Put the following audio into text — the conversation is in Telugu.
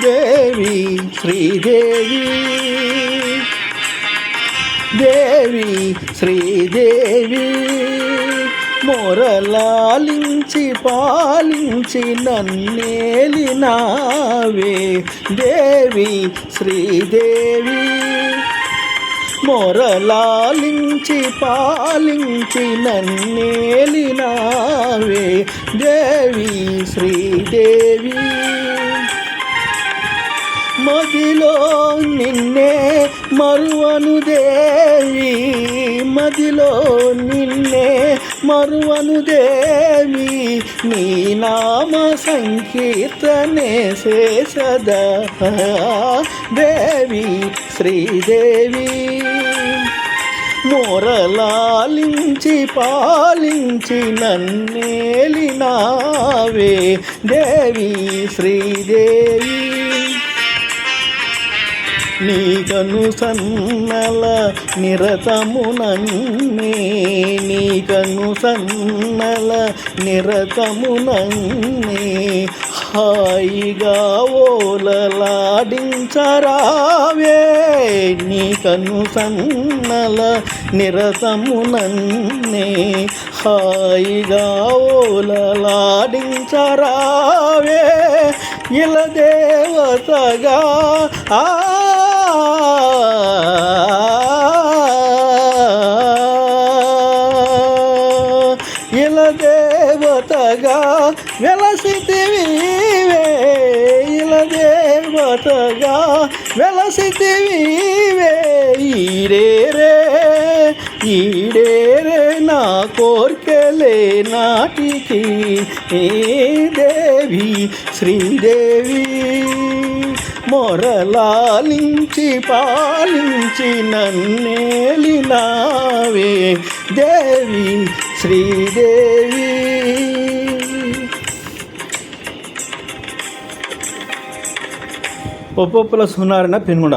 దేవి శ్రీదేవి దేవి శ్రీదేవి మొరలాలించి పాలించి నన్నేలినావే దేవి శ్రీదేవి మొరలాలించి పాలించి నన్నేలినావే దేవి శ్రీదేవి మదిలో నిన్నే మరువను దేవి మదిలో నిన్నే మరువను దేవి నీ నామ సంకీర్తనే సదా దేవి శ్రీదేవి మొరలాలించి పాలించి నన్నేలినావే దేవి శ్రీదేవి నీకను సన్నల నిరతమునన్నే నీకను సన్నల నిరతమునన్నే హాయిగా ఓలలాడించరావే నీకను సన్నల నిరతమునన్నే హాయిగా ఓలలాడించరావే ఇల దేవతగా ఇల దేవతగా వెలసితివీవే ఇల దేవతగా వెలసితివీవే ఈడేరే నా కోర్కెలే నాటికి దేవి శ్రీదేవి మొరలాలించి పాలించి నన్నేలినావే దేవి శ్రీదేవి. ఒప్పొప్పుల సునారిన పెనుగొండ.